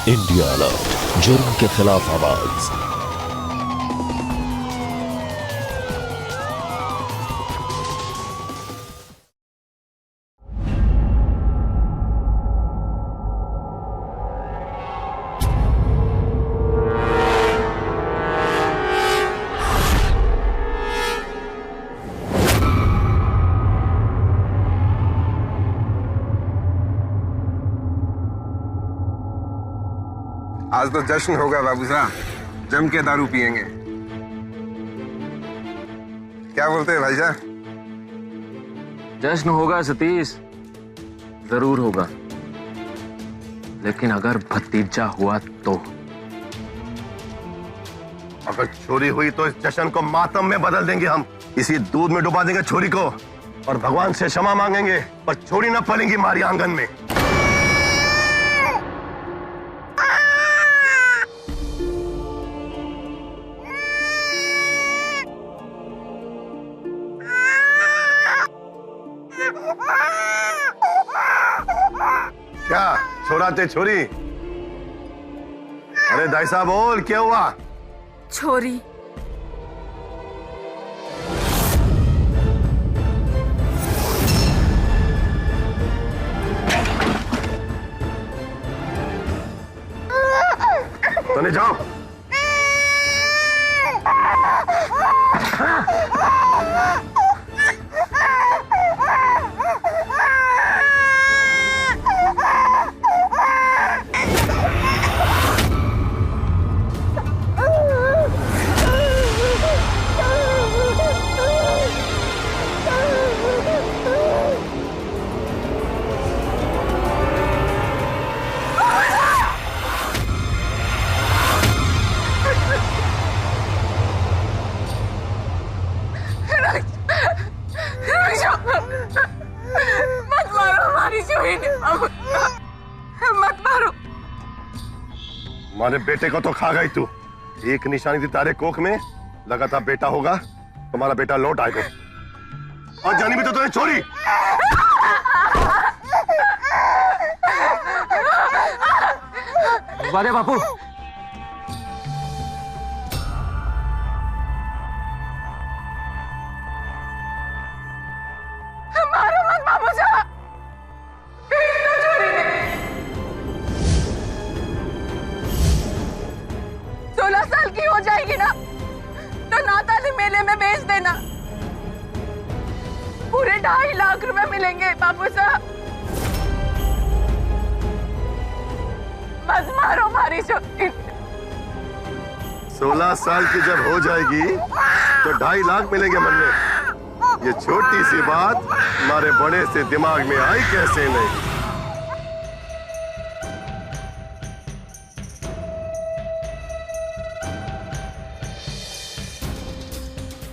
India alert, जुर्म के खिलाफ आवाज। आज तो जश्न होगा बाबू साहब, जम के दारू पियेंगे। क्या बोलते हैं भाई साहब? जश्न होगा सतीश, जरूर होगा, लेकिन अगर भतीजा हुआ तो। अगर चोरी हुई तो इस जश्न को मातम में बदल देंगे हम। इसी दूध में डुबा देंगे छोरी को और भगवान से क्षमा मांगेंगे, पर छोरी न पलेंगी हमारी आंगन में। क्या छोराते छोरी? अरे दाई साहब बोल, क्या हुआ? छोरी तने जाओ। मत मारो हमारी छोरी ने, मत मारो। हमारे बेटे को तो खा गई तू। एक निशानी थी तारे कोख में, लगा था बेटा होगा, तुम्हारा बेटा लौट आएगा। और जानी भी तो तुम्हें छोरी। अरे बापू, मारो मत बाबू साहब। 16 साल की हो जाएगी ना तो नाताली मेले में बेच देना, पूरे 2.5 लाख रुपए मिलेंगे बाबू साहब। मत मारो हमारी छोरी। 16 साल की जब हो जाएगी तो 2.5 लाख मिलेंगे मन में। ये छोटी सी बात हमारे बड़े से दिमाग में आई कैसे नहीं?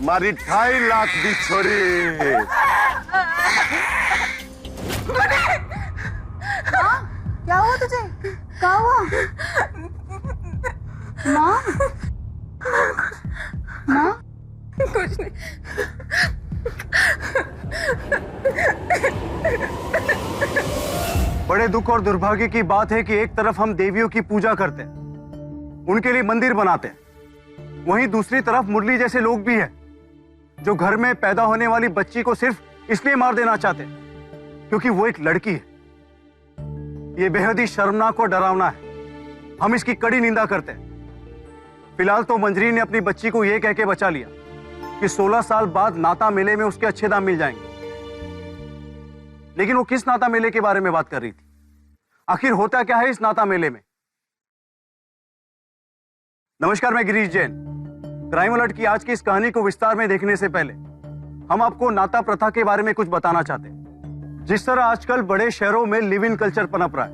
हमारी 2.5 लाख दी छोरी। क्या हुआ तुझे? क्या हुआ? माँ? माँ? कुछ नहीं। बड़े दुख और दुर्भाग्य की बात है कि एक तरफ हम देवियों की पूजा करते हैं, उनके लिए मंदिर बनाते हैं, वहीं दूसरी तरफ मुरली जैसे लोग भी हैं जो घर में पैदा होने वाली बच्ची को सिर्फ इसलिए मार देना चाहते हैं क्योंकि वो एक लड़की है। ये बेहद ही शर्मनाक और डरावना है। हम इसकी कड़ी निंदा करते हैं। फिलहाल तो मंजरी ने अपनी बच्ची को यह कह के बचा लिया कि 16 साल बाद नाता मेले में उसके अच्छे दाम मिल जाएंगे। लेकिन वो किस नाता मेले के बारे में बात कर रही थी? आखिर होता क्या है इस नाता मेले में? नमस्कार, मैं गिरीश जैन। क्राइम अलर्ट की आज की इस कहानी को विस्तार में देखने से पहले हम आपको नाता प्रथा के बारे में कुछ बताना चाहते हैं। जिस तरह आजकल बड़े शहरों में लिव इन कल्चर पनप रहा है,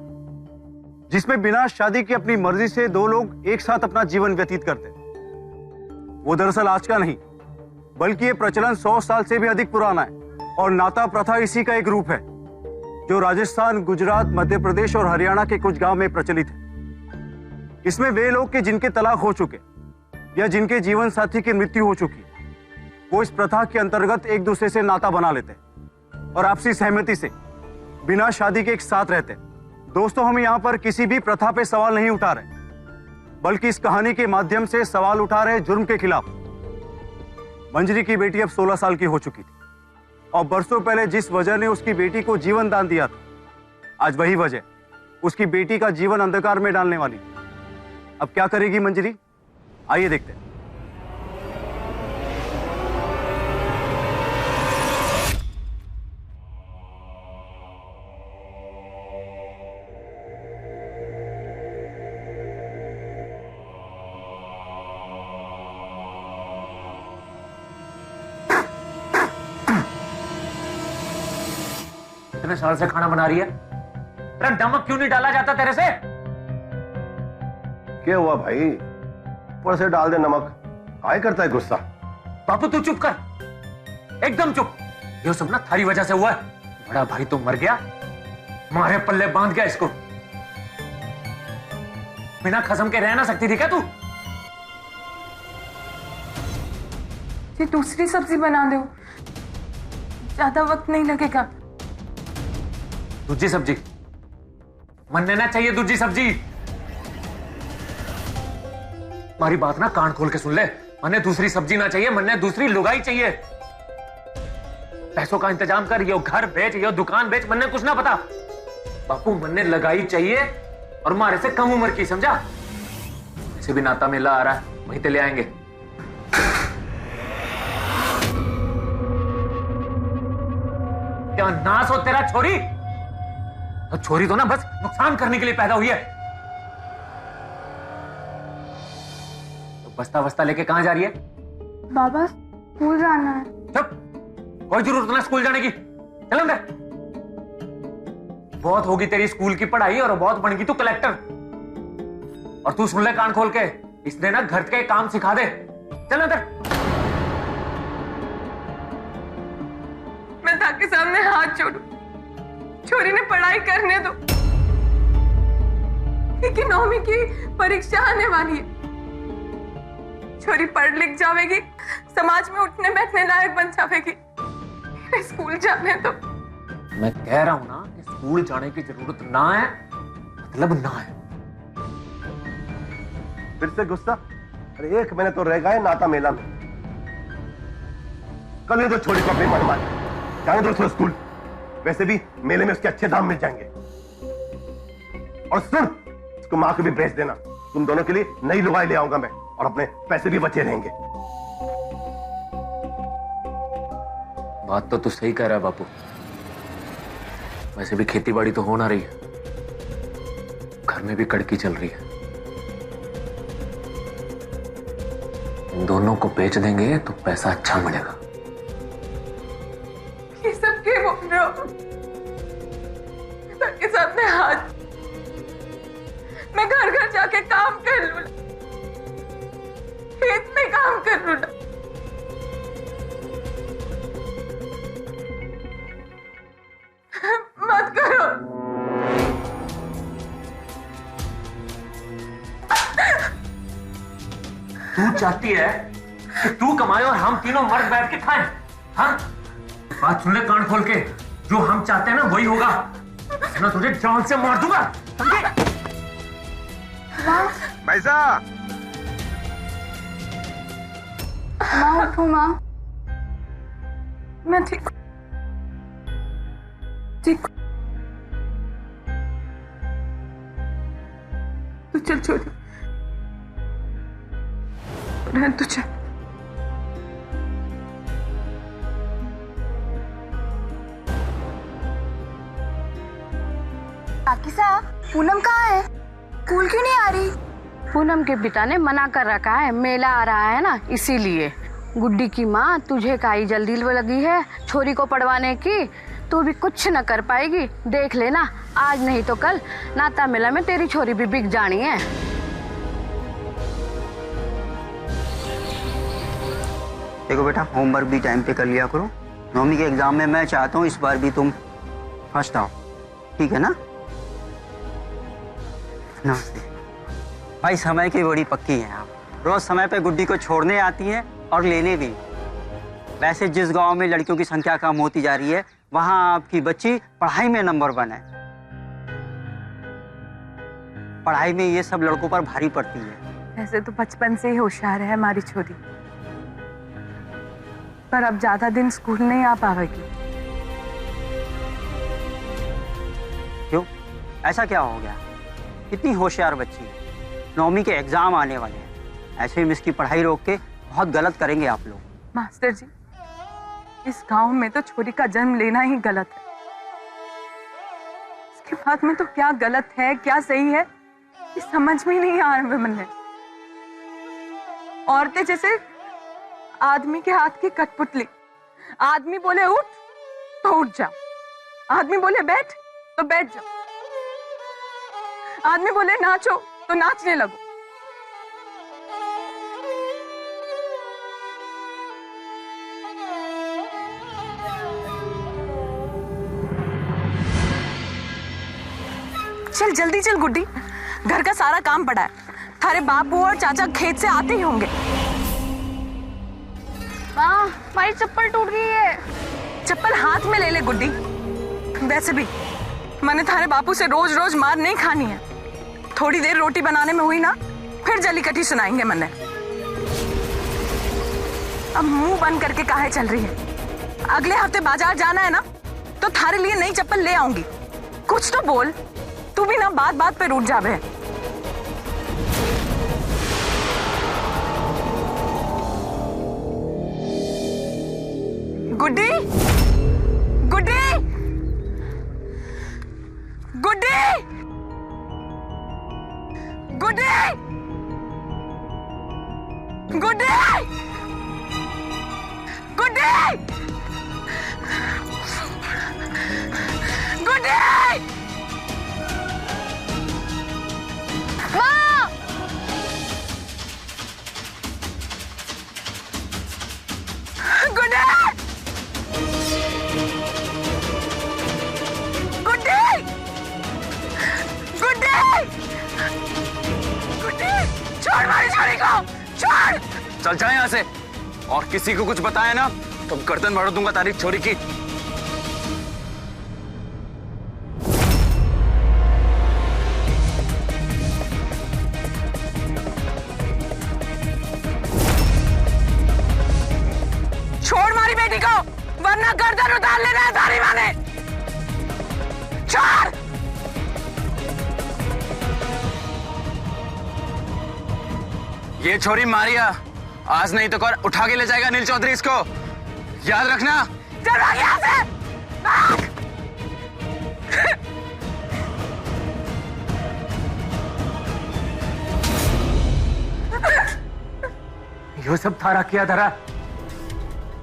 जिसमें बिना शादी की अपनी मर्जी से 2 लोग एक साथ अपना जीवन व्यतीत करते हैं, वो दरअसल आज का नहीं बल्कि ये प्रचलन 100 साल से भी अधिक पुराना है। और नाता प्रथा इसी का एक रूप है जो राजस्थान, गुजरात, मध्य प्रदेश और हरियाणा के कुछ गांव में प्रचलित है। इसमें वे लोग के जिनके तलाक हो चुके या जिनके जीवन साथी की मृत्यु हो चुकी है, वो इस प्रथा के अंतर्गत एक दूसरे से नाता बना लेते हैं और आपसी सहमति से बिना शादी के एक साथ रहते हैं। दोस्तों, हम यहाँ पर किसी भी प्रथा पे सवाल नहीं उठा रहे, बल्कि इस कहानी के माध्यम से सवाल उठा रहे जुर्म के खिलाफ। मंजरी की बेटी अब 16 साल की हो चुकी थी और बरसों पहले जिस वजह ने उसकी बेटी को जीवन दान दिया था, आज वही वजह उसकी बेटी का जीवन अंधकार में डालने वाली। अब क्या करेगी मंजरी, आइए देखते हैं। इतने साल से खाना बना रही है, तेरा नमक क्यों नहीं डाला जाता तेरे से? क्या हुआ भाई, ऊपर से डाल दे नमक, काय करता है गुस्सा? बापू तू चुप कर, एकदम चुप। ये सब ना थारी वजह से हुआ है। बड़ा भाई तो मर गया, मारे पल्ले बांध गया इसको। बिना कसम के रह ना सकती थी क्या तू? ये दूसरी सब्जी बना दो, ज्यादा वक्त नहीं लगेगा। दूसरी सब्जी मन लेना चाहिए, दूसरी सब्जी। हमारी बात ना कान खोल के सुन ले, मन्ने दूसरी सब्जी ना चाहिए, मन्ने दूसरी लुगाई चाहिए। पैसों का इंतजाम कर, यो घर बेच, यो दुकान बेच, मन्ने कुछ ना पता। बापू मन्ने लगाई चाहिए और मारे से कम उम्र की, समझा? ऐसे भी नाता मेला आ रहा है, वहीं ते ले आएंगे। क्या नास हो तेरा छोरी? तो छोरी तो ना बस नुकसान करने के लिए पैदा हुई है। तो बस्ता बस्ता लेके कहां जा रही है? बाबा स्कूल जाना है। चुप, कोई जरूरत ना स्कूल जाने की, चल अंदर। बहुत होगी तेरी स्कूल की पढ़ाई और बहुत बनेगी तू कलेक्टर। और तू सुन ले कान खोल के, इसने ना घर के काम सिखा दे। चल अंदर। मैं ताकि सामने हाथ जोड़ू, छोरी ने पढ़ाई करने दो, क्योंकि 9वीं की परीक्षा आने वाली है। छोरी पढ़ लिख जाएगी, समाज में उठने बैठने लायक बन जाएगी। स्कूल जाने दो। मैं कह रहा हूं ना कि स्कूल जाने की जरूरत ना है, मतलब ना है। फिर से गुस्सा? अरे 1 महीने तो रह गए नाता मेला में, कल नहीं तो छोरी को अपनी मन मानी जाने दो उसको स्कूल। वैसे भी मेले में उसके अच्छे दाम मिल जाएंगे। और सुन, उसको मां को भी भेज देना, तुम दोनों के लिए नई लुगाई ले आऊंगा मैं, और अपने पैसे भी बचे रहेंगे। बात तो तू सही कह रहा है बापू। वैसे भी खेती बाड़ी तो हो ना रही है, घर में भी कड़की चल रही है। इन दोनों को बेच देंगे तो पैसा अच्छा मिलेगा। ये सब क्या बोल रहे हो? ताकि सामने हाथ, मैं घर घर जाके काम कर लूं, खेत में काम कर लूं। मत करो। तू चाहती है कि तू कमाए और हम तीनों मर्द बैठ के खाएं? हाँ? बात सुन ले कान खोल के, जो हम चाहते हैं ना वही होगा, ना तुझे जान से मार दूंगा, समझे? भाई साहब, माँ उठो माँ। मैं ठीक ठीक। तू चल छोरी, रहन तू चल। काकी साहब, पूनम कहाँ है? स्कूल क्यों नहीं आ रही? पूनम के पिता ने मना कर रखा है, मेला आ रहा है ना, इसीलिए। गुड्डी की माँ तुझे काई जल्दी लगी है छोरी को पढ़वाने की, तू भी कुछ न कर पाएगी। देख लेना, आज नहीं तो कल नाता मेला में तेरी छोरी भी बिक जानी है। देखो बेटा, होमवर्क भी टाइम पे कर लिया करो। 9वीं के एग्जाम में मैं चाहता हूँ इस बार भी तुम फर्स्ट आओ, ठीक है ना? नमस्ते भाई, समय की बड़ी पक्की हैं आप। रोज समय पे गुड्डी को छोड़ने आती हैं और लेने भी। वैसे जिस गांव में लड़कियों की संख्या कम होती जा रही है, वहां आपकी बच्ची पढ़ाई में नंबर 1 है। पढ़ाई में ये सब लड़कों पर भारी पड़ती है। ऐसे तो बचपन से ही होशियार है हमारी छोरी, पर अब ज्यादा दिन स्कूल नहीं आ पाएगी। क्यों, ऐसा क्या हो गया? कितनी होशियार बच्ची है, 9वीं के एग्जाम आने वाले हैं, ऐसे में इसकी पढ़ाई रोक के बहुत गलत करेंगे आप लोग। मास्टर जी, इस गांव में तो छोरी का जन्म लेना ही गलत है। इसके बाद में तो क्या गलत है क्या सही है ये समझ में नहीं आ रहा मन में। औरतें जैसे आदमी के हाथ की कठपुतली, आदमी बोले उठ तो उठ जाओ, आदमी बोले बैठ तो बैठ जाओ, आदमी बोले नाचो तो नाचने लगो। चल जल्दी चल गुड्डी, घर का सारा काम पड़ा है। थारे बापू और चाचा खेत से आते ही होंगे। माँ, हमारी चप्पल टूट गई है। चप्पल हाथ में ले ले गुड्डी। वैसे भी मैंने थारे बापू से रोज रोज मार नहीं खानी है। थोड़ी देर रोटी बनाने में हुई ना, फिर जलीकटी सुनाएंगे मैंने। अब मुंह बंद करके काहे चल रही है? अगले हफ्ते बाजार जाना है ना, तो थारे लिए नई चप्पल ले आऊंगी। कुछ तो बोल, तू भी ना बात बात पे रूठ जावे। गुड्डी, गुड्डी, गुड्डी, गुड्डी, गुड्डी, गुड्डी, गुड्डी। माँ, गुड्डी, गुड्डी, गुड्डी, गुड्डी, छोड़ मारी छोरी को, छोड़। चल जाए यहाँ से, और किसी को कुछ बताया ना तो गर्दन भर दूंगा तारीख छोरी की। छोड़ मारी बेटी को, वरना गर्दन उतार लेना है तारी माँ ने। छोड़। ये छोरी मारिया, आज नहीं तो कर उठा के ले जाएगा अनिल चौधरी इसको, याद रखना। चल भाग यहाँ से, भाग। यो सब थारा किया धरा।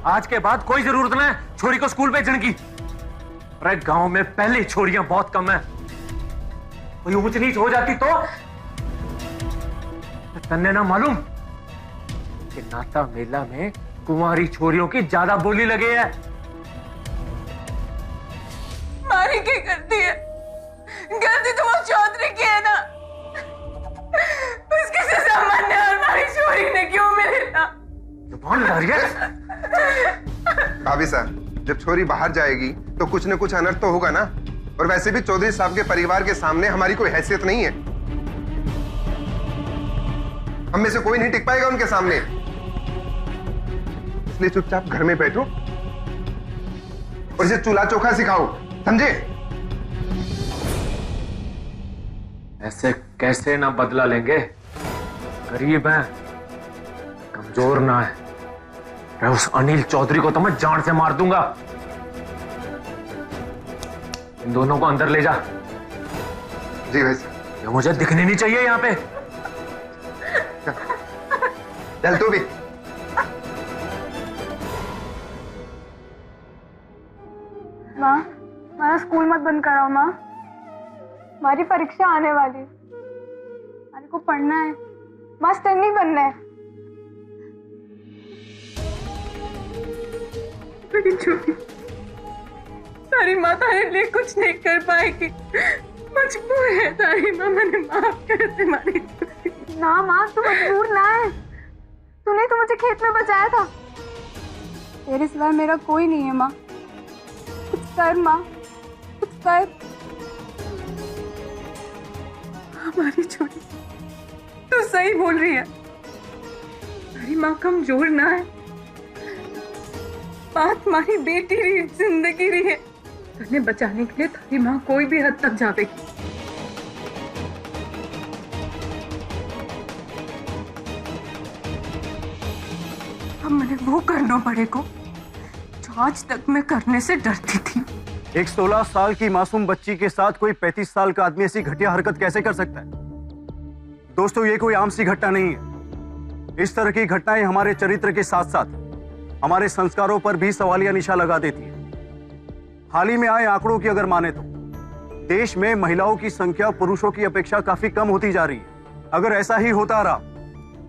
आज के बाद कोई जरूरत ना है छोरी को स्कूल भेजने की। अरे गांव में पहले छोरियां बहुत कम है, कोई ऊंच नीच हो जाती तो तन्ने ना मालूम कि नाता मेला में कुंवारी छोरियों की ज्यादा बोली लगे है। मारी क्या करती है? गलती तो वो चौधरी की है ना, उसके से संबंध है और हमारी छोरी ने क्यों मिले ना? कौन लड़ रही है? भाभी साहब, जब छोरी बाहर जाएगी तो कुछ न कुछ अनर्थ तो होगा ना। और वैसे भी चौधरी साहब के परिवार के सामने हमारी कोई हैसियत नहीं है। हम में से कोई नहीं टिक पाएगा उनके सामने, इसलिए चुपचाप घर में बैठो और इसे चूल्हा चोखा सिखाओ, समझे? ऐसे कैसे ना बदला लेंगे? गरीब है, कमजोर ना है। मैं उस अनिल चौधरी को तो मैं जान से मार दूंगा। इन दोनों को अंदर ले जा। जी भाई साहब। ये मुझे दिखने नहीं चाहिए यहाँ पे। चल तू भी। माँ, हमारा स्कूल मत बंद कराओ माँ, हमारी परीक्षा आने वाली है, हमारे को पढ़ना है, मास्टर नहीं बनना है। मेरी छोटी तारी माँ तारे लिए कुछ नहीं कर पाएगी, मजबूर है तारी माँ, मैंने माफ कर दे हमारी छोटी। ना माँ, तू मजबूर ना है, तूने तो मुझे खेत में बचाया था, तेरे सिवा मेरा कोई नहीं है माँ, कुछ कर माँ, कुछ कर। हमारी छोरी, तू सही बोल रही है। तुम्हारी माँ कमजोर ना है, माँ तुम्हारी बेटी रही, जिंदगी रही है। तुम्हें बचाने के लिए तुम्हारी माँ कोई भी हद तक जाएगी। अब मैंने वो करना पड़ेगा जो आज तक मैं करने से डरती थी। एक 16 साल की मासूम बच्ची के साथ कोई 35 साल का आदमी ऐसी घटिया हरकत कैसे कर सकता है? दोस्तों, ये कोई आम सी घटना नहीं है। इस तरह की घटनाएं हमारे चरित्र के साथ साथ हमारे संस्कारों पर भी सवालिया निशान लगा देती है। हाल ही में आए आंकड़ों की अगर माने तो देश में महिलाओं की संख्या पुरुषों की अपेक्षा काफी कम होती जा रही है। अगर ऐसा ही होता रहा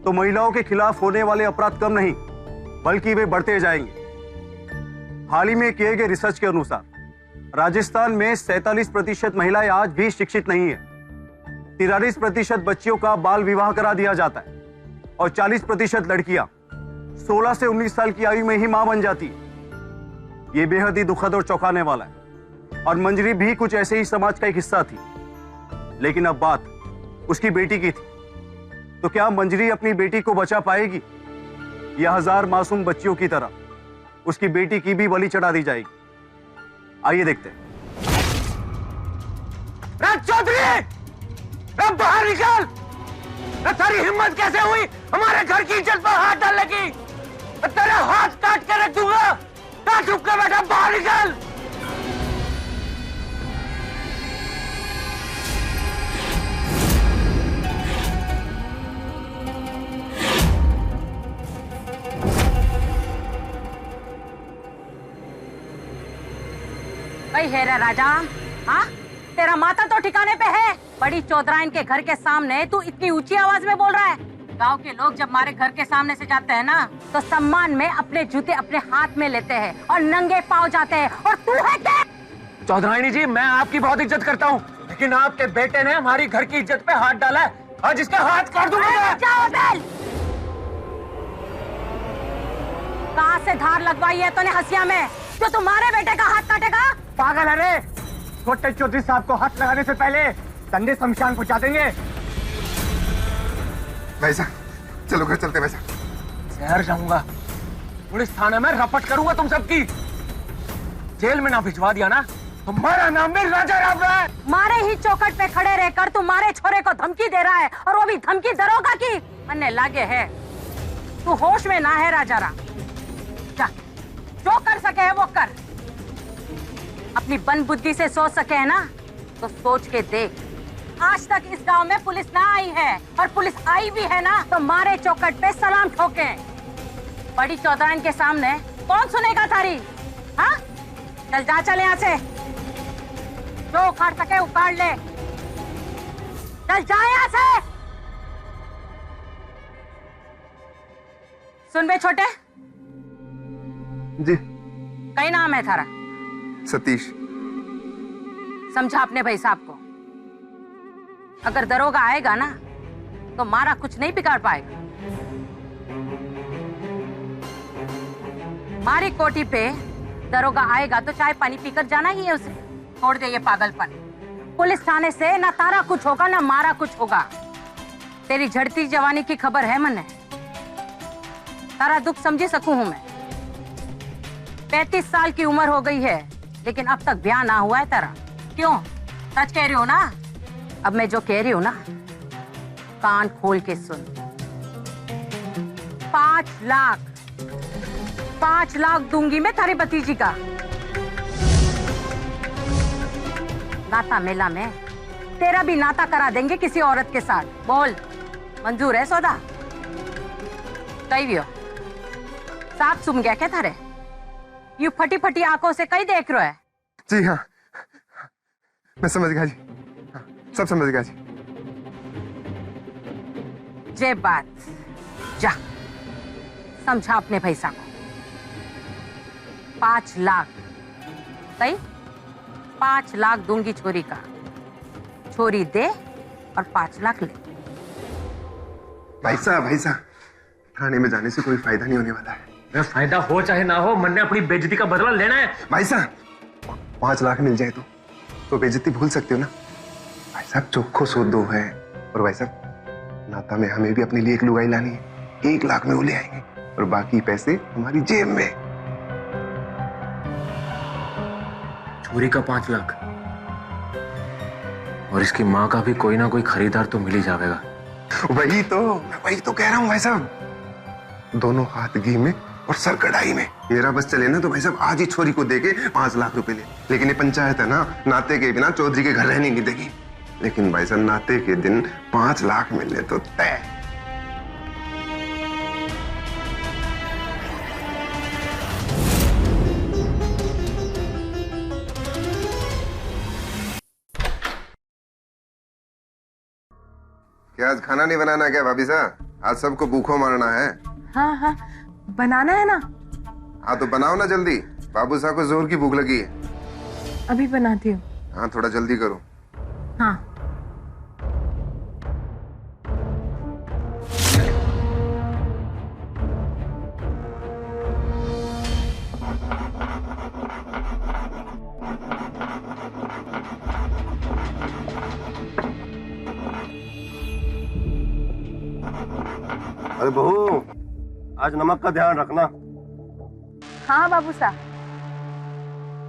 तो महिलाओं के खिलाफ होने वाले अपराध कम नहीं बल्कि वे बढ़ते जाएंगे। हाल ही में किए गए रिसर्च के अनुसार राजस्थान में 47% महिलाएं आज भी शिक्षित नहीं है। 43% बच्चियों का बाल विवाह करा दिया जाता है और 40% लड़कियां 16 से 19 साल की आयु में ही मां बन जाती है। ये बेहद ही दुखद और चौंकाने वाला है। और मंजरी भी कुछ ऐसे ही समाज का एक हिस्सा थी, लेकिन अब बात उसकी बेटी की थी। तो क्या मंजरी अपनी बेटी को बचा पाएगी या हजार मासूम बच्चियों की तरह उसकी बेटी की भी बलि चढ़ा दी जाएगी? आइए देखते हैं। चौधरी, बाहर निकल! तेरी हिम्मत कैसे हुई हमारे घर की इज्जत पर हाथ डालने की? तेरा हाथ काट के रख दूंगा। चुप कर बैठा, बाहर निकल! भाई हेरा राजा, हाँ तेरा माथा तो ठिकाने पे है। बड़ी चौधराइन के घर के सामने तू इतनी ऊंची आवाज में बोल रहा है। गांव के लोग जब हमारे घर के सामने से जाते हैं ना तो सम्मान में अपने जूते अपने हाथ में लेते हैं और नंगे पांव जाते हैं, और तू है क्या? चौधराइनी जी, मैं आपकी बहुत इज्जत करता हूँ, लेकिन आपके बेटे ने हमारी घर की इज्जत पे हाथ डाला है। आज इसका हाथ काट दूंगा। कहाँ से धार लगवाई है तूने हसिया में जो तुम्हारे बेटे का हाथ काटेगा? पागल है रे! छोटे चौधरी साहब को हाथ लगाने से पहले कंधे शमशान पहुंचा देंगे। भाई साहब, चलो घर चलते। भाई साहब, शहर जाऊंगा, पुलिस थाने में रपट करूंगा तुम सबकी। जेल में ना भिजवा दिया ना, तुम्हारा नाम भी राजा राव है। मारे ही चौखट पे खड़े रहकर तुम्हारे छोरे को धमकी दे रहा है, और वो भी धमकी दरोगा की। मन्ने लागे है तू होश में ना है राजा राव। जा, जो कर सके है वो कर। अपनी बन बुद्धि से सोच सके है ना तो सोच के देख। आज तक इस गांव में पुलिस ना आई है, और पुलिस आई भी है ना तो मारे चौखट पे सलाम ठोके। बड़ी चौधराइन के सामने कौन सुनेगा थारी? हाँ, चल जा, चले यहाँ से। जो उखाड़ सके उखाड़ ले। चल जा यहाँ से। सुन बे छोटे जी। कई नाम है थारा? सतीश। समझा अपने भाई साहब को, अगर दरोगा आएगा ना तो मारा कुछ नहीं बिगाड़ पाएगा। मारी कोठी पे दरोगा आएगा तो चाय पानी पीकर जाना ही है उसे। छोड़ दे ये पागलपन। पुलिस थाने से ना तारा कुछ होगा ना मारा कुछ होगा। तेरी झड़ती जवानी की खबर है मने, तारा दुख समझी सकूं हूं मैं। 35 साल की उम्र हो गई है लेकिन अब तक ब्याह ना हुआ है तेरा। क्यों? सच कह रही हो ना? अब मैं जो कह रही हूं ना कान खोल के सुन। 5 लाख दूंगी मैं थारी भतीजी का। नाता मेला में तेरा भी नाता करा देंगे किसी औरत के साथ। बोल, मंजूर है सौदा? कही भी हो साफ सुन गया क्या थारे? यू फटी फटी आंखों से कई देख रहे है? जी हाँ, मैं समझ गया जी। हाँ, सब समझ गया जी। जे बात, जा समझा अपने भैसा को। 5 लाख सही, 5 लाख दूंगी छोरी का। छोरी दे और 5 लाख ले। भाई साहब, थाने में जाने से कोई फायदा नहीं होने वाला है। फायदा हो चाहे ना हो, मन ने अपनी बेइज्जती का बदला लेना है। भाई साहब, 5 लाख मिल जाए तो बेइज्जती भूल सकते हो ना। भाई साहब, चोखो सौदो है, और भाई साहब नाता में हमें भी अपने लिए एक लुगाई लानी है। 1 लाख में वो ले आएंगे और बाकी पैसे हमारी जेब में। छोरी का 5 लाख और इसकी माँ का भी कोई ना कोई खरीदार तो मिल ही जाएगा। वही तो कह रहा हूँ भाई साहब, दोनों हाथ घी में और सर कढ़ाई में। मेरा बस चले ना तो भाई साहब आज ही छोरी को देके 5 लाख रुपए ले। लेकिन ये पंचायत है ना, नाते के बिना चौधरी के घर रहने नहीं देगी। लेकिन भाई साहब नाते के दिन 5 लाख मिलने तो तय। क्या आज खाना नहीं बनाना क्या भाभी साहब? आज सबको भूखों मारना है। हाँ हाँ बनाना है ना। हाँ तो बनाओ ना जल्दी, बाबू साहब को जोर की भूख लगी है। अभी बनाती हूँ। हाँ थोड़ा जल्दी करो। हाँ अरे बहू, आज नमक का ध्यान रखना। हाँ बाबू साहब,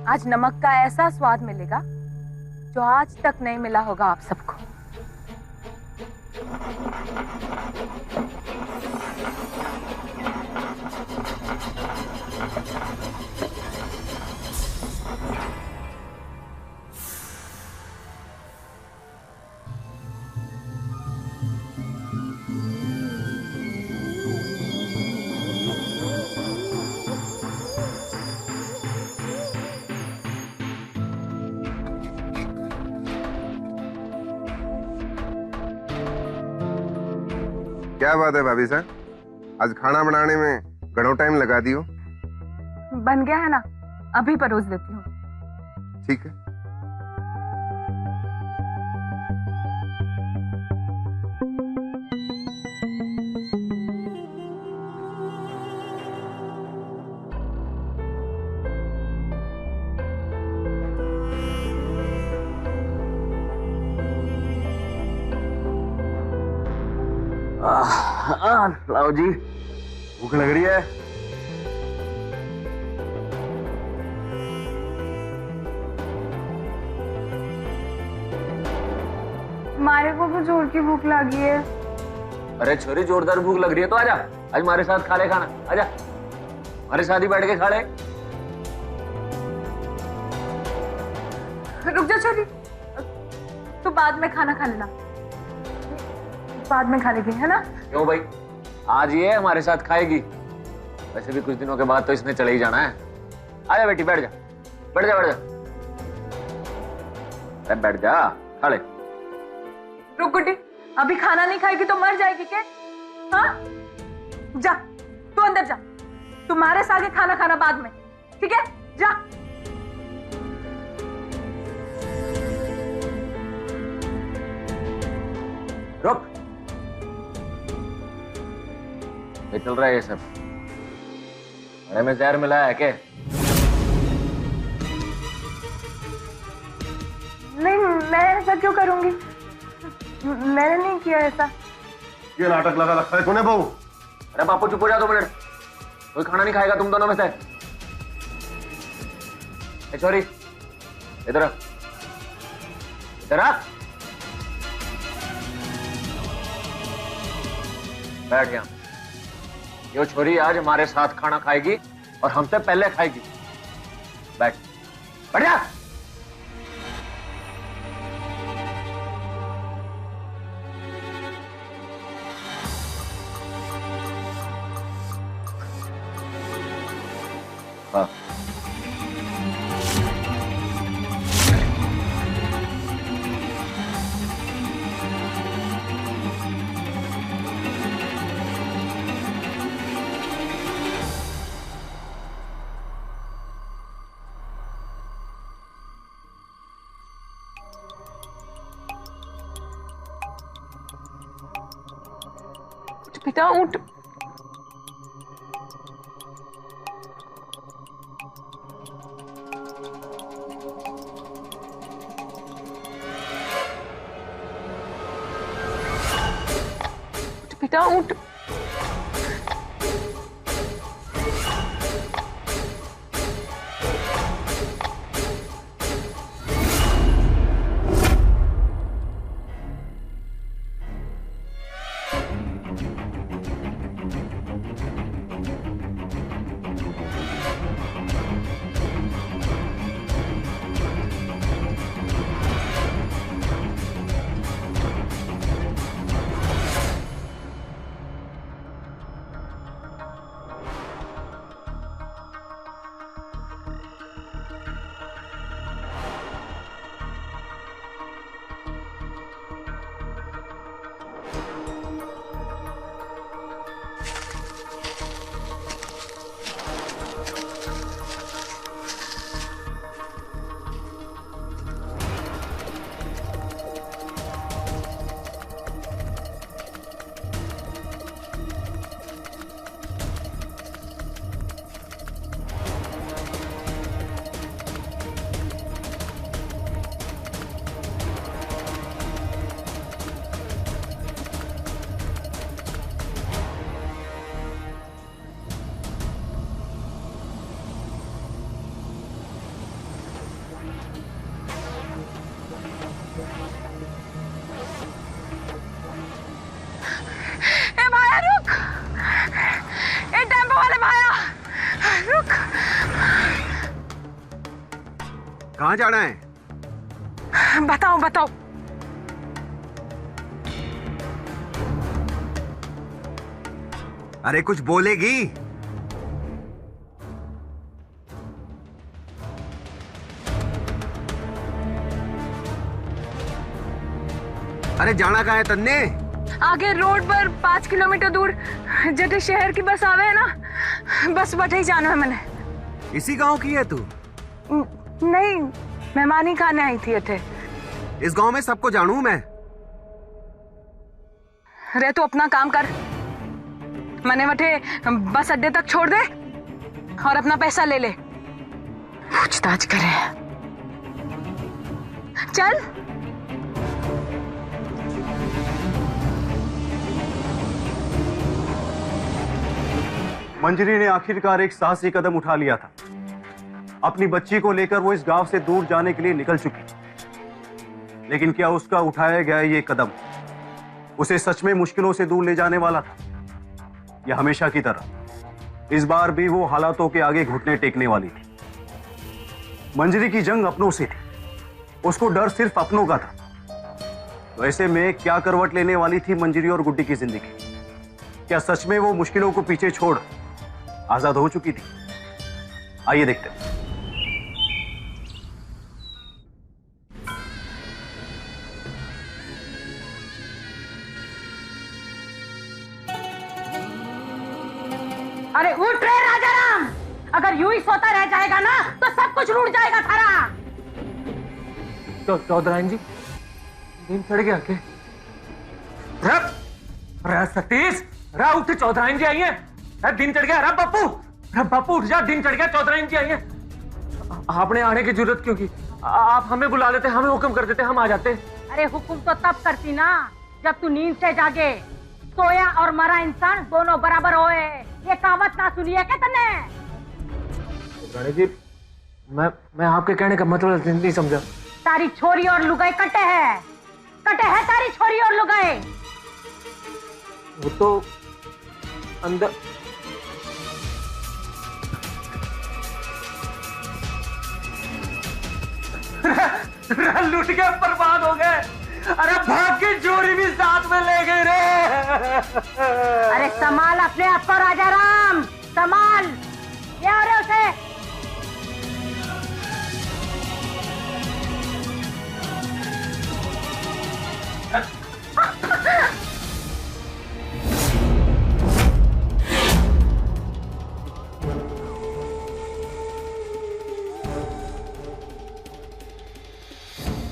आज नमक का ऐसा स्वाद मिलेगा जो आज तक नहीं मिला होगा आप सबको। क्या बात है भाभी साहब, आज खाना बनाने में घणो टाइम लगा दियो। बन गया है ना, अभी परोस देती हूँ। ठीक है। लाओ जी, भूख लग रही है। मारे को भी जोर की भूख लगी है। अरे छोरी, जोरदार भूख लग रही है तो आजा, आज हमारे साथ खा ले खाना। आजा, हमारे साथ ही बैठ के खा ले। रुक जा छोरी, तू बाद में खाना खा लेना। बाद में खा लेगी है ना? क्यों भाई, आज ये हमारे साथ खाएगी। वैसे भी कुछ दिनों के बाद तो इसने चले ही जाना है। आजा बेटी, बैठ जा, बैठ जा, बैठ जा। अरे बैठ जा, खा ले। रुक गुड्डी, अभी खाना नहीं खाएगी तो मर जाएगी क्या? हाँ जा, तू अंदर जा, तुम्हारे साथ ही खाना खाना बाद में, ठीक है? जा। रुक, ये चल रहा है ये सब? अरे में जहर मिलाया है क्या? नहीं, मैं ऐसा क्यों करूंगी? मैंने नहीं किया ऐसा। ये नाटक लगा रखा है तूने बहू। अरे बापू चुप हो जा 2 मिनट। कोई खाना नहीं खाएगा तुम दोनों में से। ए छोरी, इधर आ, इधर आ। बैठ गया। ये छोरी आज हमारे साथ खाना खाएगी और हमसे पहले खाएगी। बैठ, बैठ जा। हाँ। बेटा उठ। बेटा उठ। कहाँ जाना है? बताओ बताओ। अरे कुछ बोलेगी? अरे जाना कहाँ है तन्ने? आगे रोड पर 5 किलोमीटर दूर जटे शहर की बस आवे है ना, बस बटे ही जाना है मैंने। इसी गांव की है तू? नहीं, मेहमानी खाने आई थी अठे। इस गांव में सबको जानू मैं। रे तू अपना काम कर, मैंने वठे बस अड्डे तक छोड़ दे और अपना पैसा ले ले, पूछताछ करे। चल। मंजरी ने आखिरकार एक साहसी कदम उठा लिया था। अपनी बच्ची को लेकर वो इस गांव से दूर जाने के लिए निकल चुकी थी। लेकिन क्या उसका उठाया गया ये कदम उसे सच में मुश्किलों से दूर ले जाने वाला था, या हमेशा की तरह इस बार भी वो हालातों के आगे घुटने टेकने वाली थी? मंजरी की जंग अपनों से थी, उसको डर सिर्फ अपनों का था। तो ऐसे में क्या करवट लेने वाली थी मंजरी और गुड्डी की जिंदगी? क्या सच में वो मुश्किलों को पीछे छोड़ आजाद हो चुकी थी? आइए देखते हैं। अरे उठ रे राजाराम, अगर यूं ही सोता रह जाएगा ना तो सब कुछ रूठ जाएगा थारा। तो चौधराइन जी दिन चढ़ गया के? सतीश रा उठ, चौधराइन जी आई है। दिन चढ़ गया। बापू उठ जा, दिन चढ़ गया, चौधराइन जी आई है। आपने आने की जरूरत क्यों की? आप हमें बुला लेते, हमें हुक्म कर देते, हम आ जाते। अरे हुक्म तो तब करती ना जब तू नींद से जागे। सोया और मरा इंसान दोनों बराबर होए, ये कहावत ना सुनी है क्या तन्ने? रानी जी मैं आपके कहने का मतलब नहीं समझा। तारी छोरी और लुगाई कटे है तारी छोरी और लुगाई। वो तो अंदर लुट के बर्बाद हो गए। अरे भाग के चोरी भी साथ में ले गए रे। अरे संभाल अपने आप को राजाराम, संभाल। ये आ रहे उसे।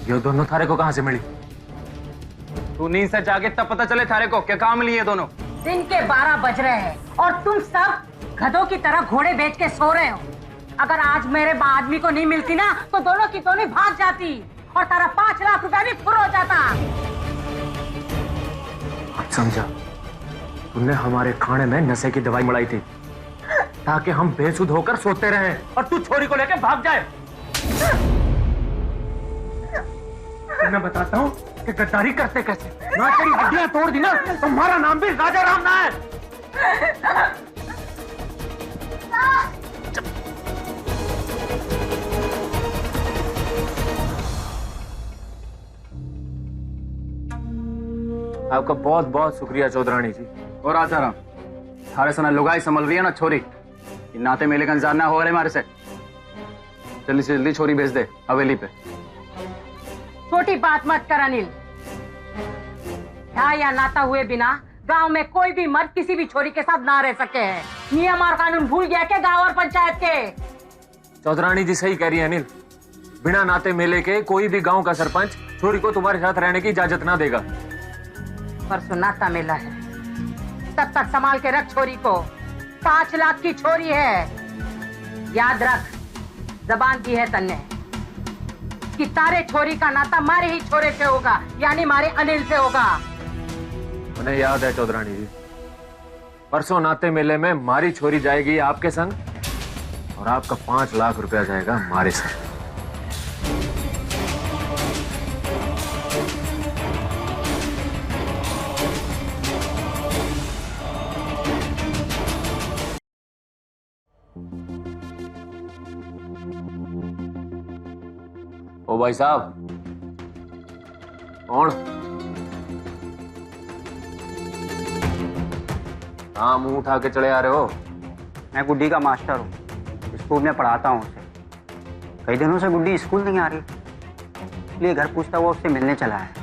ये दोनों थारे को कहां से मिली? तू नींद से जागे तब पता चले थारे को क्या काम मिली है दोनों। दिन के 12 बज रहे हैं और तुम सब गधों की तरह घोड़े बेच के सो रहे हो। अगर आज मेरे आदमी को नहीं मिलती ना तो दोनों की दोनों भाग जाती और तारा 5 लाख रुपया भी फुर हो जाता। अब समझा तुमने हमारे खाने में नशे की दवाई मिलाई थी ताकि हम बेसुध होकर सोते रहें और तू छोरी को लेकर भाग जाए। मैं बताता हूँ कि गद्दारी करते कैसे। ना तेरी हड्डियां तोड़ दी ना तो हमारा नाम भी राजा राम ना है। आपका बहुत बहुत शुक्रिया चौधरानी जी। और आचाराम थारे सना लुगाई संभल रही है ना छोरी, नाते मेले का इंतजार ना हो रहे हमारे से। जल्दी से जल्दी छोरी भेज दे हवेली पे। छोटी बात मत कर अनिल। यहाँ या नाता हुए बिना गांव में कोई भी मर्द किसी भी छोरी के साथ ना रह सके हैं। नियम और कानून भूल गया के गांव और पंचायत के। चौधरानी जी सही कह रही है अनिल। बिना नाते मेले के कोई भी गांव का सरपंच छोरी को तुम्हारे साथ रहने की इजाजत ना देगा। परसों नाता मेला है, तब तक संभाल के रख छोरी को। 5 लाख की छोरी है। याद रख, जबान दी है तन्ने कि तारे छोरी का नाता मारे ही छोरे से होगा, यानी मारे अनिल से होगा। मुझे याद है चौधरानी जी, परसों नाते मेले में मारी छोरी जाएगी आपके संग और आपका 5 लाख रुपया जाएगा हमारे संग। ओ भाई साहब, कौन? हाँ, मुंह उठा के चले आ रहे हो? मैं गुड्डी का मास्टर हूँ, स्कूल में पढ़ाता हूँ उसे। कई दिनों से गुड्डी स्कूल नहीं आ रही, इसलिए घर पूछता हुआ उससे मिलने चला है।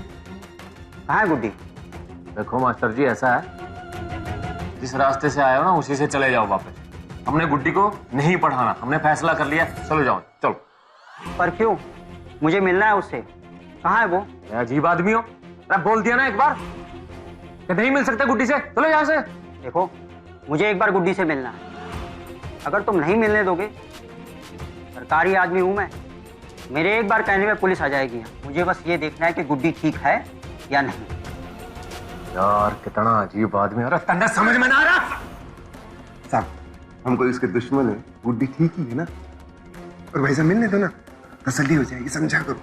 कहाँ है गुड्डी? देखो मास्टर जी, ऐसा है, जिस रास्ते से आए हो ना उसी से चले जाओ वापस। हमने गुड्डी को नहीं पढ़ाना, हमने फैसला कर लिया। चलो जाओ, चलो। पर क्यों? मुझे मिलना है उससे। कहाँ है वो? अजीब आदमी हो, बोल दिया ना एक बार कि नहीं मिल सकते गुड्डी से। चलो यहाँ से। देखो, मुझे एक बार गुड्डी से मिलना है। अगर तुम नहीं मिलने दोगे, सरकारी आदमी हूं मैं, मेरे एक बार कहने में पुलिस आ जाएगी। मुझे बस ये देखना है कि गुड्डी ठीक है या नहीं। यार कितना अजीब आदमी है, तन्ने समझ में ना आ रहा। साहब, हमको इसके दुश्मन है, गुड्डी ठीक ही है ना। और भाई साहब मिलने दो ना, तसल्ली हो जाएगी, समझा करो।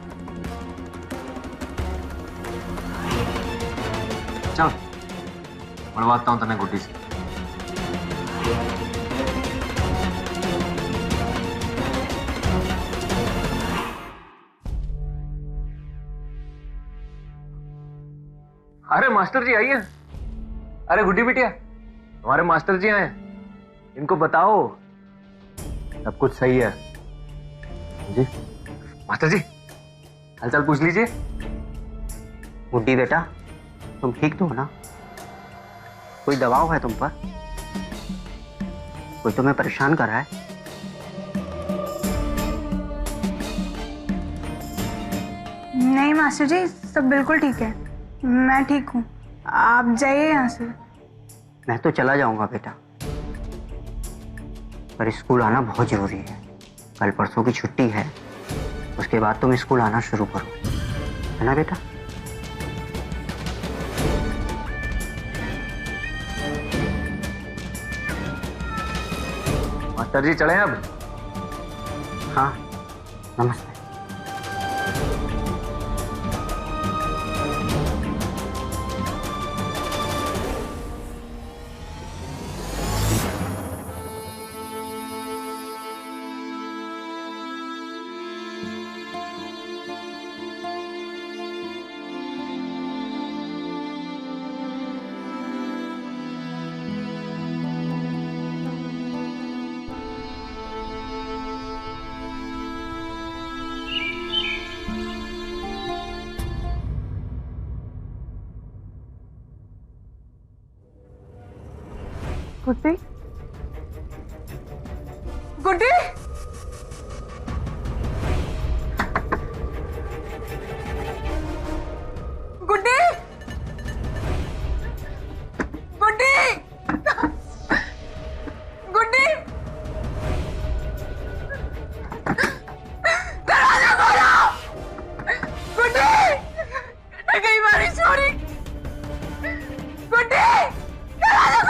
चल बढ़वाता हूं तन्ने गुड्डी से। अरे मास्टर जी आइए। अरे गुड्डी बिटिया, तुम्हारे मास्टर जी आए, इनको बताओ सब कुछ सही है। जी मास्टर जी, हालचाल पूछ लीजिए। गुड्डी बेटा, तुम ठीक तो हो ना? कोई दबाव है तुम पर? कोई तुम्हें परेशान कर रहा है? नहीं मास्टर जी, सब बिल्कुल ठीक है, मैं ठीक हूँ। आप जाइए यहाँ से। मैं तो चला जाऊंगा बेटा, पर स्कूल आना बहुत जरूरी है। कल परसों की छुट्टी है, उसके बाद तुम स्कूल आना शुरू करो, है ना बेटा? मास्टर जी चले अब? हाँ, नमस्ते। गुड्डी, गुड्डी, गुड्डी, गुड्डी, गुड्डी, दरवाजा खोलो। गुड्डी, कहीं हमारी छोरी। गुड्डी, दरवाजा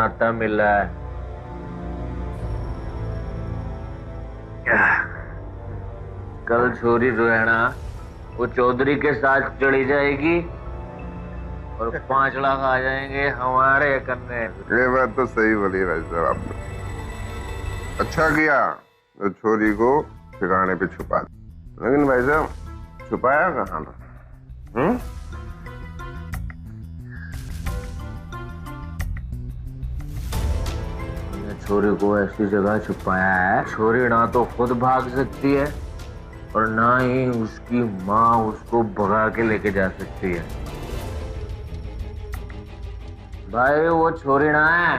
नाता मिला है। कल छोरी जो है ना वो चौधरी के साथ चली जाएगी और 5 लाख आ जाएंगे हमारे करने। ये बात तो सही बोली भाई साहब आपने। अच्छा किया तो छोरी को ठिकाने पे छुपा दिया, लेकिन भाई साहब छुपाया कहाँ ना? छोरी को ऐसी जगह छुपाया है, छोरी ना तो खुद भाग सकती है और ना ही उसकी माँ उसको भगा के लेके जा सकती है। भाई वो छोरी ना है,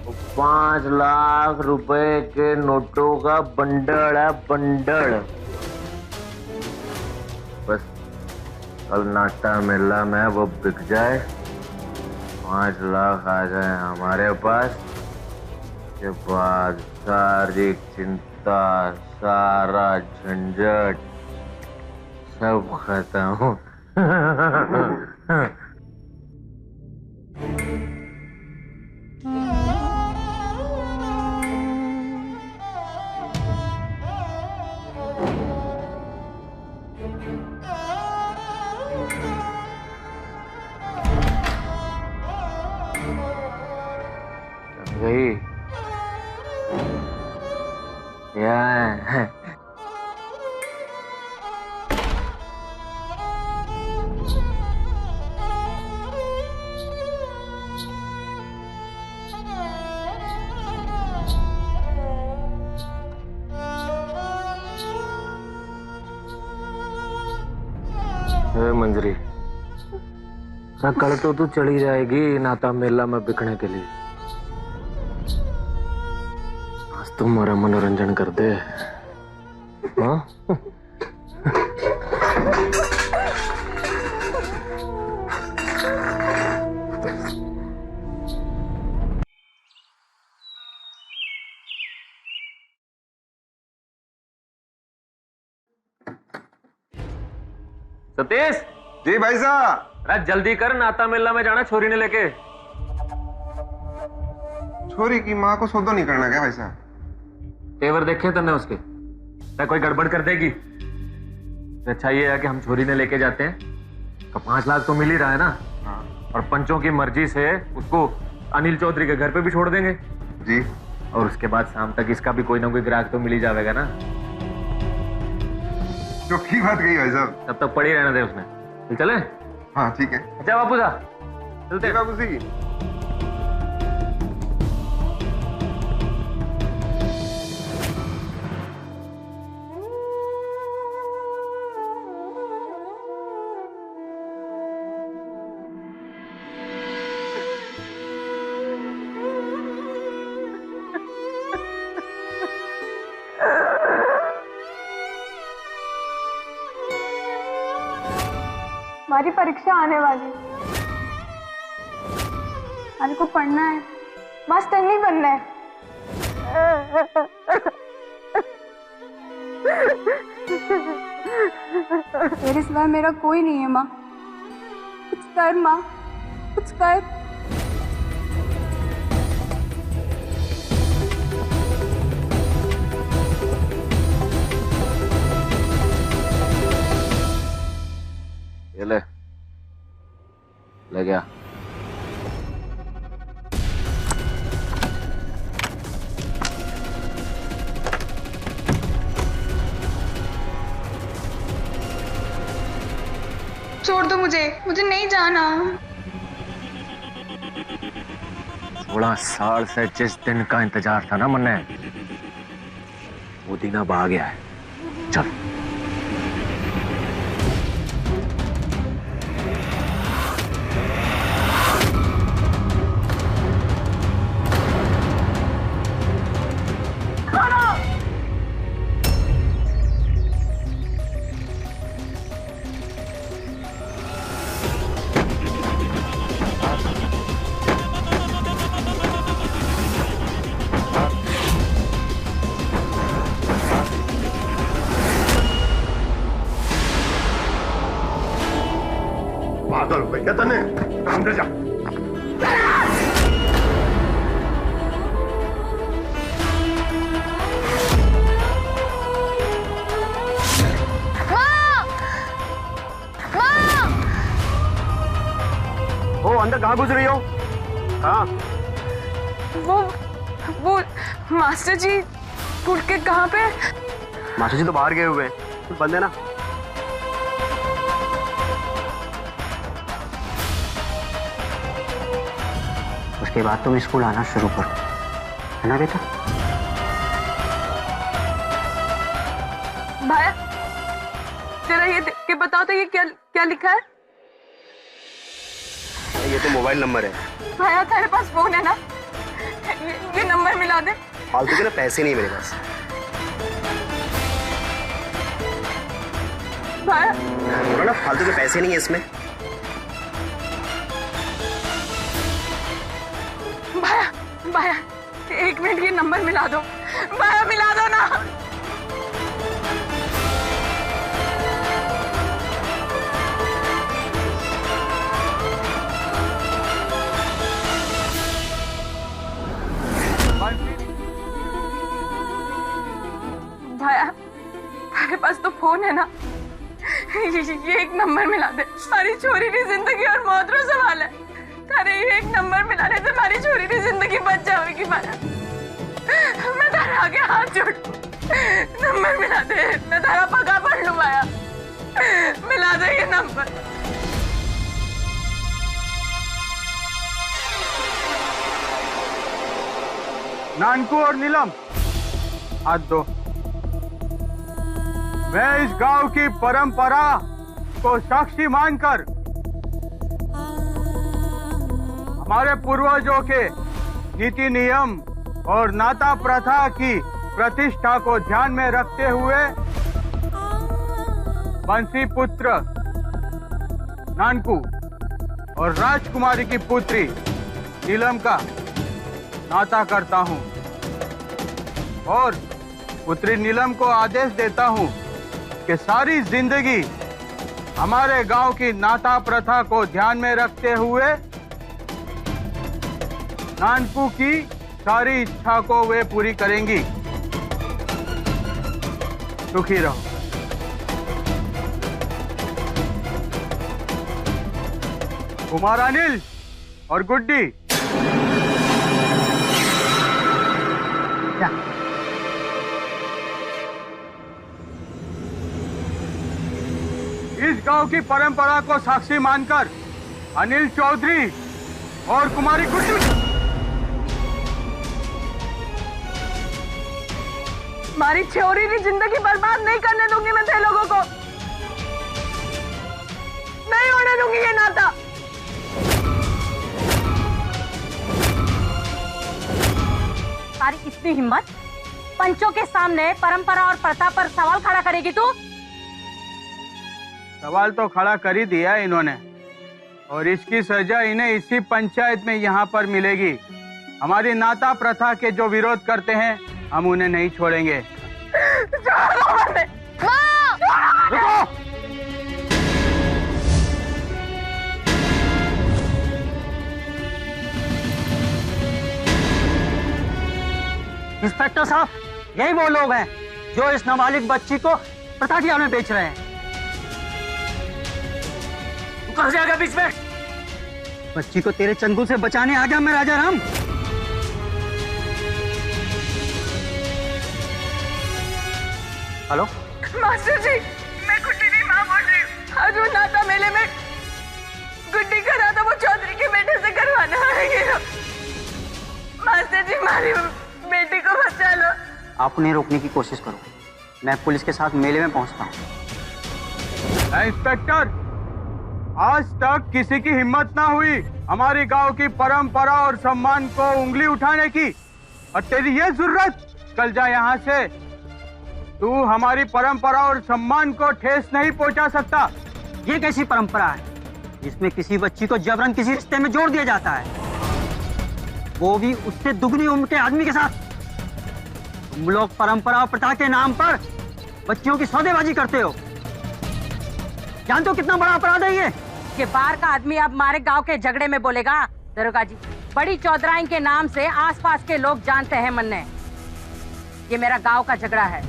वो 5 लाख रुपए के नोटों का बंडल है, बंडल। बस कल नाटा मेला में वो बिक जाए, 5 लाख आ जाए हमारे पास, के बाद सारी चिंता, सारा झंझट सब खत्म। गई Yeah. मंजरी, कल तो तू चली जाएगी नाता मेला में बिकने के लिए। आज तुम हमारा मनोरंजन कर दे। हाँ? सतीश जी भाई साहब। अरे जल्दी कर, नाता मेला में जाना छोरी ने लेके। छोरी की माँ को सौदा नहीं करना क्या भाई साहब? तेवर देखे तूने उसके? क्या कोई गड़बड़ कर देगी? अच्छा ये है कि हम छोरी ने लेके जाते हैं तो 5 लाख तो मिल ही रहा है ना। और पंचों की मर्जी से उसको अनिल चौधरी के घर पे भी छोड़ देंगे जी। और उसके बाद शाम तक इसका भी कोई ना कोई ग्राहक तो मिल ही जाएगा ना। जो की बात कही भाई साहब। तब तक पड़ी रहने दे उसमें। चले? हाँ ठीक है। अच्छा बापू जा चलते बाबू जी। हमारी परीक्षा आने वाली है, हमारे को पढ़ना है, मास्टर नहीं बनना है। तेरे सिवा मेरा कोई नहीं है माँ, कुछ कर माँ, कुछ कर। ये ले गया। छोड़ दो मुझे, मुझे नहीं जाना। 16 साल से जिस दिन का इंतजार था ना मन्ने, वो दिन अब आ गया है। चल। पागल हो गया तने? अंदर जा। अंदर कहाँ घुस रही हो? हाँ वो मास्टर जी स्कूल के कहाँ पे? मास्टर जी तो बाहर गए हुए हैं, कुछ बंद है ना। उसके बाद तुम स्कूल आना शुरू करो, है ना बेटा? भाया जरा ये देख के बताओ तो ये क्या क्या लिखा है? ये तो मोबाइल नंबर है। भाया तेरे पास फोन है ना? ये नंबर मिला दे। फालतू के ना पैसे नहीं मेरे पास। भाया बोलो ना, फालतू के पैसे नहीं है इसमें। भाया भाया 1 मिनट ये नंबर मिला दो। भाया मिला दो ना। भाया तेरे पास तो फोन है ना? ये एक नंबर मिला दे। हमारी छोरी की जिंदगी और मौत रो सवाल है। तारे ये एक नंबर मिलाने से हमारी छोरी की जिंदगी बच जाएगी। भाया मैं तारे आगे हाथ जोड़ू, नंबर मिला दे। मैं तारा पगा पढ़ लूं। भाया मिला दे ये नंबर। नानकू और नीलम हाथ दो। मैं इस गांव की परंपरा को साक्षी मानकर हमारे पूर्वजों के नीति नियम और नाता प्रथा की प्रतिष्ठा को ध्यान में रखते हुए बंसी पुत्र नानकू और राजकुमारी की पुत्री नीलम का नाता करता हूं और पुत्री नीलम को आदेश देता हूं कि सारी जिंदगी हमारे गांव की नाता प्रथा को ध्यान में रखते हुए नानकू की सारी इच्छा को वे पूरी करेंगी। सुखी रहो। कुमार अनिल और गुड्डी इस गांव की परंपरा को साक्षी मानकर अनिल चौधरी और कुमारी गुड्डी हमारी छोरी की जिंदगी बर्बाद नहीं करने दूंगी मैं तेरे लोगों को। नहीं होने दूंगी ये नाता। सारी इतनी हिम्मत पंचों के सामने परंपरा और प्रथा पर सवाल खड़ा करेगी तू? सवाल तो खड़ा कर ही दिया इन्होंने और इसकी सजा इन्हें इसी पंचायत में यहाँ पर मिलेगी। हमारी नाता प्रथा के जो विरोध करते हैं हम उन्हें नहीं छोड़ेंगे। रुको! इंस्पेक्टर साहब, यही वो लोग हैं जो इस नाबालिग बच्ची को प्रथा की आड़ में बेच रहे हैं। तू कहां से आ गया बीच में? बच्ची को तेरे चंगुल से बचाने आ गया मैं राजा राम। हेलो मास्टर जी, मैं गुड्डी की माँ बोल रही हूँ। आज वो नाता मेले में गुड्डी का नाता वो चौधरी के बेटे से करवाना आएंगे। मास्टर जी, हमारी बेटी को बचा लो। आप उन्हें रोकने की कोशिश करो, मैं पुलिस के साथ मेले में पहुंचता हूँ। इंस्पेक्टर, आज तक किसी की हिम्मत ना हुई हमारी गांव की परंपरा और सम्मान को उंगली उठाने की, और तेरी ये जरूरत, चल जा यहाँ से। तू हमारी परंपरा और सम्मान को ठेस नहीं पहुंचा सकता। ये कैसी परंपरा है जिसमें किसी बच्ची को जबरन किसी रिश्ते में जोड़ दिया जाता है, वो भी उससे दुगनी उम्र के आदमी के साथ? तुम लोग परंपरा और प्रथा के नाम पर बच्चियों की सौदेबाजी करते हो। जानते हो कितना बड़ा अपराध है ये बाहर का आदमी अब हमारे गांव के झगड़े में बोलेगा? दरोगा जी, बड़ी चौधराइन के नाम से आसपास के लोग जानते हैं मन्ने, ये मेरा गांव का झगड़ा है,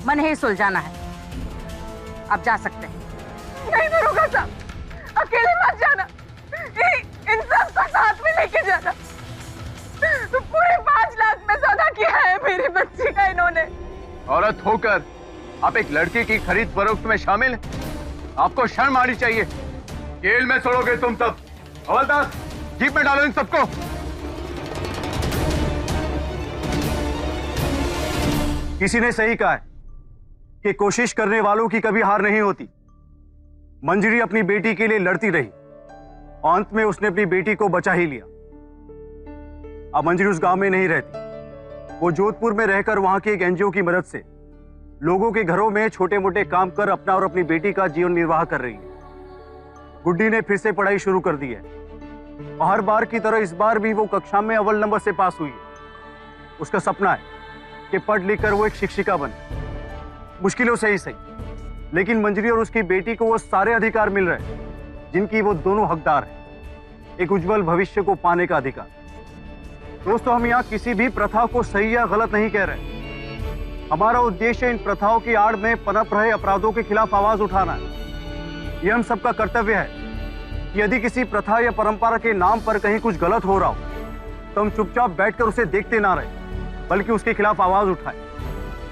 मन ही सुलझाना है। अब जा सकते हैं। नहीं दरोगा साहब, अकेले मत जाना। लेके जाना। पूरे 5 लाख में सौदा किया है मेरी बच्ची का इन्होंने। औरत होकर आप एक लड़की की खरीद फरोख्त में शामिल हैं? आपको शर्म आनी चाहिए। जेल में सड़ोगे तुम सब। हवलदार, जीप में डालो इन सबको। किसी ने सही कहा है कि कोशिश करने वालों की कभी हार नहीं होती। मंजरी अपनी बेटी के लिए लड़ती रही और अंत में उसने अपनी बेटी को बचा ही लिया। अब मंजरी उस गांव में नहीं रहती। वो जोधपुर में रहकर वहां की एक एनजीओ की मदद से लोगों के घरों में छोटे मोटे काम कर अपना और अपनी बेटी का जीवन निर्वाह कर रही है। गुड्डी ने फिर से पढ़ाई शुरू कर दी है और हर बार की तरह इस बार भी वो कक्षा में अव्वल नंबर से पास हुई है। उसका सपना है कि पढ़ लिख कर वो एक शिक्षिका बने। मुश्किलों से ही सही, लेकिन मंजरी और उसकी बेटी को वो सारे अधिकार मिल रहे हैं जिनकी वो दोनों हकदार हैं। एक उज्जवल भविष्य को पाने का अधिकार। दोस्तों, हम यहाँ किसी भी प्रथा को सही या गलत नहीं कह रहे। हमारा उद्देश्य इन प्रथाओं की आड़ में पनप रहे अपराधों के खिलाफ आवाज उठाना है। यह हम सबका कर्तव्य है कि यदि किसी प्रथा या परंपरा के नाम पर कहीं कुछ गलत हो रहा हो तो हम चुपचाप बैठकर उसे देखते ना रहे, बल्कि उसके खिलाफ आवाज उठाएं,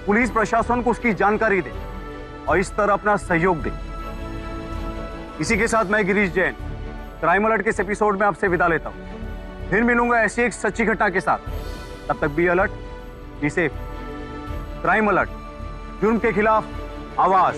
पुलिस प्रशासन को उसकी जानकारी दें और इस तरह अपना सहयोग दें। इसी के साथ मैं गिरीश जैन क्राइम अलर्ट के इस एपिसोड में आपसे विदा लेता हूं। फिर मिलूंगा ऐसी एक सच्ची घटना के साथ। तब तक be alert, be safe. Crime alert, जुर्म के खिलाफ आवाज।